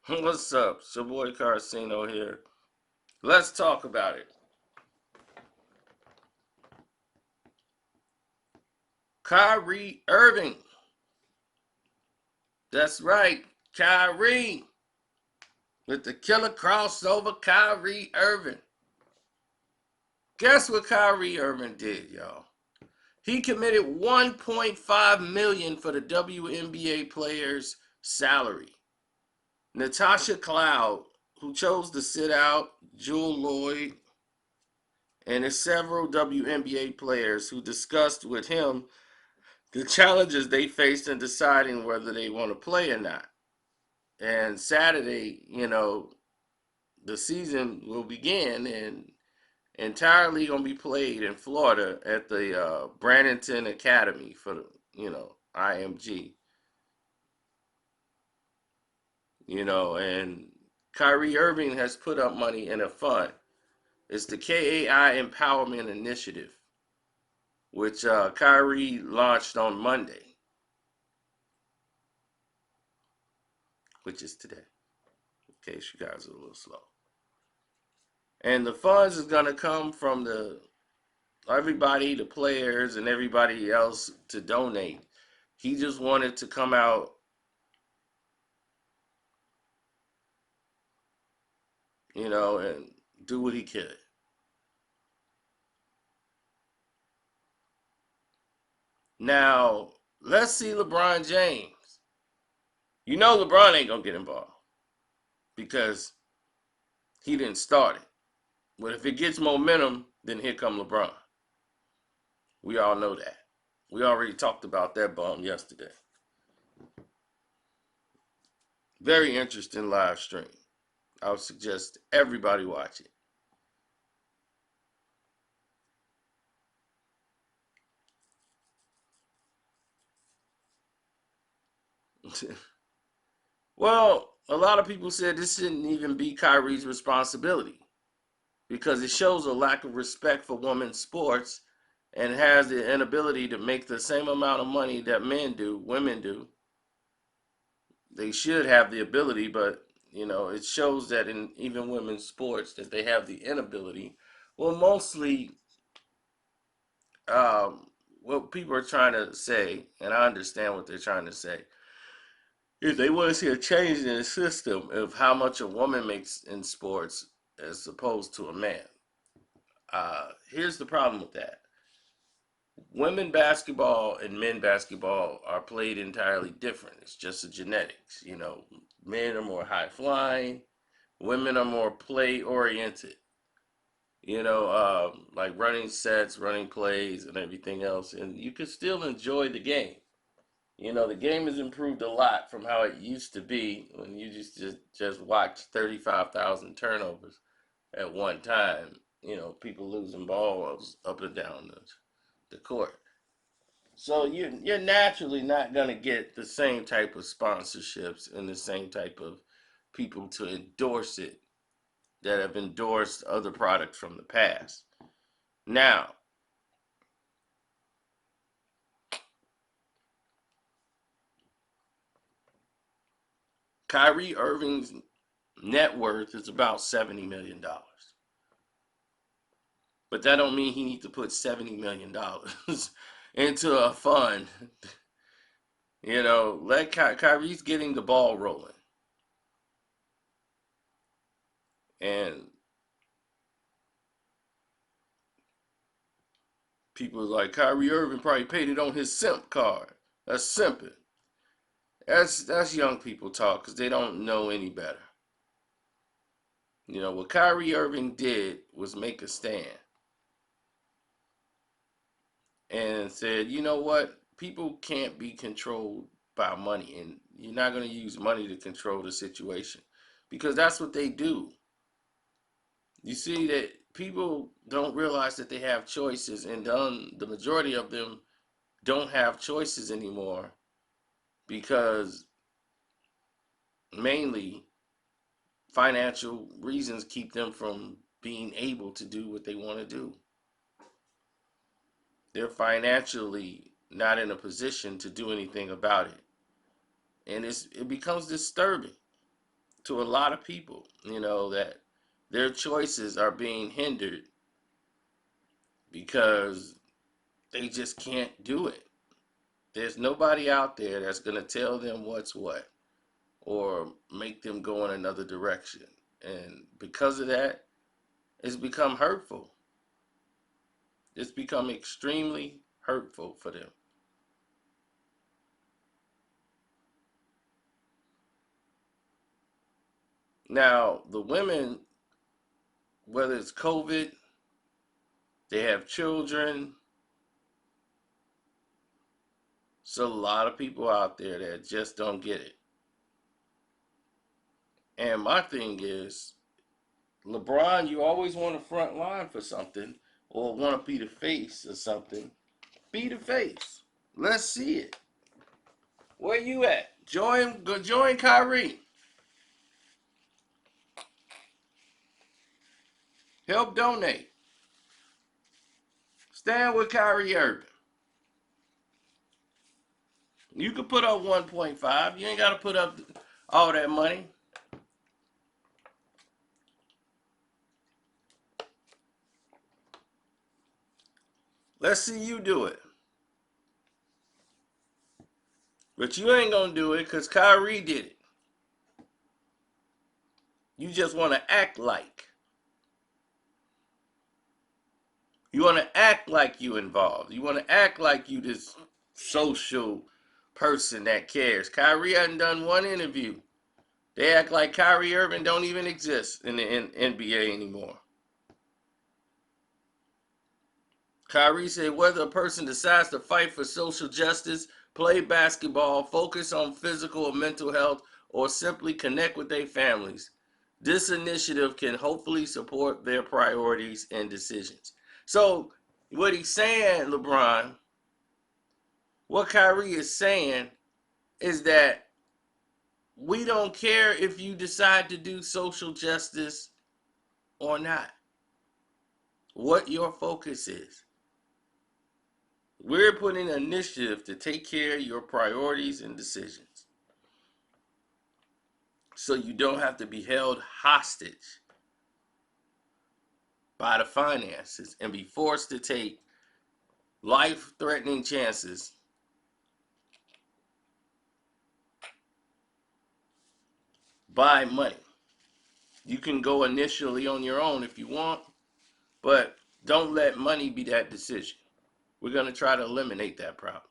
What's up? It's your boy Carcino here. Let's talk about it. Kyrie Irving. That's right, Kyrie. With the killer crossover, Kyrie Irving. Guess what Kyrie Irving did, y'all? He committed 1.5 million for the WNBA players' salary. Natasha Cloud, who chose to sit out, Jewel Lloyd, and there's several WNBA players who discussed with him the challenges they faced in deciding whether they want to play or not. And Saturday, the season will begin and entirely going to be played in Florida at the Brandon Academy for the, IMG. And Kyrie Irving has put up money in a fund. It's the KAI Empowerment Initiative, which Kyrie launched on Monday, which is today, in case you guys are a little slow. And the funds is going to come from everybody, the players, and everybody else to donate. He just wanted to come out and do what he could. Now, let's see LeBron James. LeBron ain't going to get involved because he didn't start it. But if it gets momentum, then here come LeBron. We all know that. We already talked about that bum yesterday. Very interesting live stream. I would suggest everybody watch it. Well, a lot of people said this shouldn't even be Kyrie's responsibility because it shows a lack of respect for women's sports and has the inability to make the same amount of money that women do. They should have the ability, but it shows that in even women's sports that they have the inability. Well, mostly, what people are trying to say, and I understand what they're trying to say, is they want to see a change in the system of how much a woman makes in sports as opposed to a man. Here's the problem with that. Women basketball and men basketball are played entirely different. It's just a genetics. Men are more high flying, women are more play oriented. Like running sets, running plays, and everything else, and you can still enjoy the game. The game has improved a lot from how it used to be when you just watch 35,000 turnovers at one time. People losing balls up and down the court. So you're naturally not gonna get the same type of sponsorships and the same type of people to endorse it that have endorsed other products from the past. Now, Kyrie Irving's net worth is about $70 million, but that don't mean he needs to put $70 million into a fund. Let Kyrie's getting the ball rolling, and people are like Kyrie Irving probably paid it on his simp card. That's simping. That's young people talk because they don't know any better. What Kyrie Irving did was make a stand and said, you know what, people can't be controlled by money, and you're not going to use money to control the situation because that's what they do. You see that people don't realize that they have choices, and the majority of them don't have choices anymore because mainly financial reasons keep them from being able to do what they want to do. They're financially not in a position to do anything about it. And it becomes disturbing. to a lot of people, that their choices are being hindered because they just can't do it. There's nobody out there that's going to tell them what's what or make them go in another direction. And because of that, it's become hurtful. It's become extremely hurtful for them. Now, the women, whether it's COVID, they have children. So a lot of people out there that just don't get it. And my thing is, LeBron, you always want to front line for something or want to be the face or something. Be the face. Let's see it. Where you at? Join Kyrie. Help donate. Stand with Kyrie Irving. You can put up 1.5. You ain't got to put up all that money. Let's see you do it. But you ain't going to do it because Kyrie did it. You just want to act like. You want to act like you involved. You want to act like you this social person that cares. Kyrie hasn't done one interview. They act like Kyrie Irving don't even exist in the NBA anymore. Kyrie said whether a person decides to fight for social justice, play basketball, focus on physical or mental health, or simply connect with their families, this initiative can hopefully support their priorities and decisions. So what he's saying, LeBron, what Kyrie is saying is that we don't care if you decide to do social justice or not. What your focus is. We're putting an initiative to take care of your priorities and decisions. So you don't have to be held hostage by the finances and be forced to take life-threatening chances by money. You can go initially on your own if you want, but don't let money be that decision. We're going to try to eliminate that problem.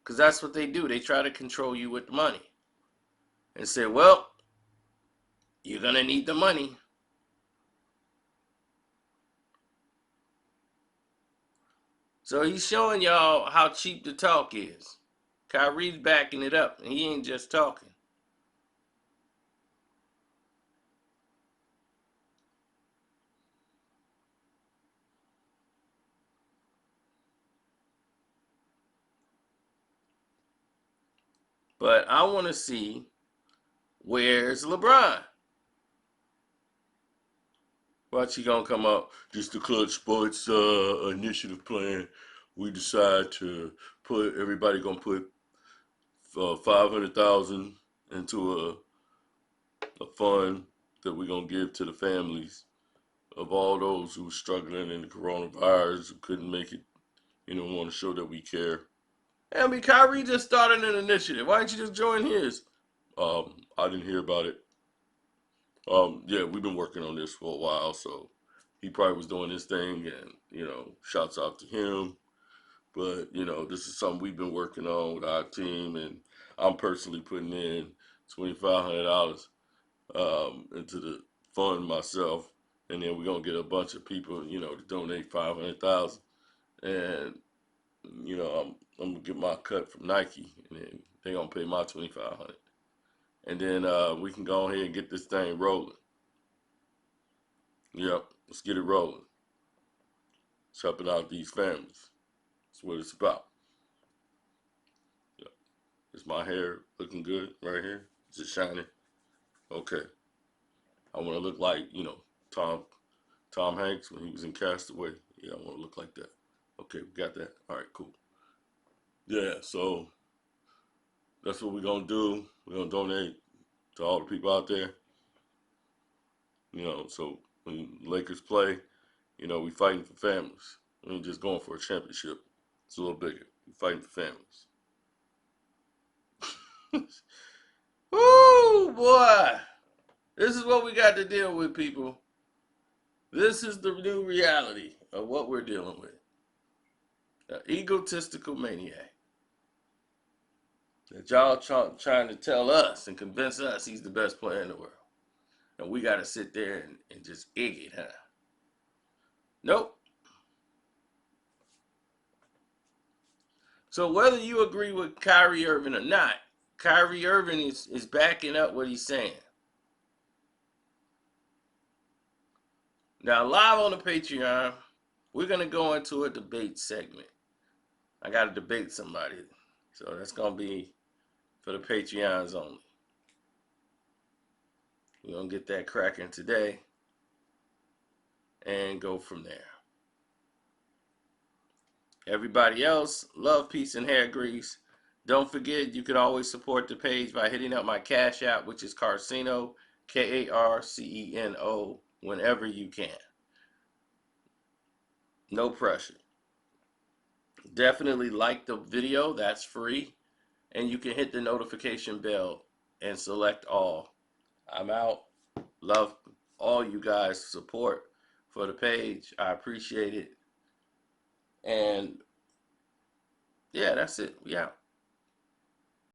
Because that's what they do. They try to control you with money. And say, well, you're going to need the money. So he's showing y'all how cheap the talk is. Kyrie's backing it up, and he ain't just talking. But I want to see, where's LeBron? Watch he gonna come out, just the Clutch Sports initiative plan. We decide to everybody gonna put 500,000 into a fund that we're gonna give to the families of all those who were struggling in the coronavirus, who couldn't make it, want to show that we care. And Kyrie just started an initiative. Why didn't you just join his? I didn't hear about it. Yeah, we've been working on this for a while, so he probably was doing his thing, and shouts out to him. But this is something we've been working on with our team, and I'm personally putting in $2,500 into the fund myself, and then we're gonna get a bunch of people, to donate 500,000, and I'm gonna get my cut from Nike, and then they're gonna pay my 2,500, and then we can go ahead and get this thing rolling. Yep, let's get it rolling. It's helping out these families. That's what it's about. Yep. Is my hair looking good right here? Is it shining? Okay. I want to look like Tom Tom Hanks when he was in Castaway. Yeah, I want to look like that. Okay, we got that. All right, cool. Yeah, so that's what we're gonna do. We're gonna donate to all the people out there. You know, so when Lakers play, you know, we fighting for families. We ain't just going for a championship. It's a little bigger. We fighting for families. Woo, boy. This is what we got to deal with, people. This is the new reality of what we're dealing with. An egotistical maniac. That y'all trying to tell us and convince us he's the best player in the world. And we got to sit there and just egg it, huh? Nope. So whether you agree with Kyrie Irving or not, Kyrie Irving is backing up what he's saying. Now, live on the Patreon, we're going to go into a debate segment. I got to debate somebody. So that's going to be for the Patreons only. We're going to get that cracking today and go from there. Everybody else, love, peace, and hair grease. Don't forget, you can always support the page by hitting up my Cash App, which is Carceno, Karceno, whenever you can. No pressure. Definitely like the video, that's free. And you can hit the notification bell and select all. I'm out. Love all you guys' support for the page. I appreciate it. And yeah, that's it. We out.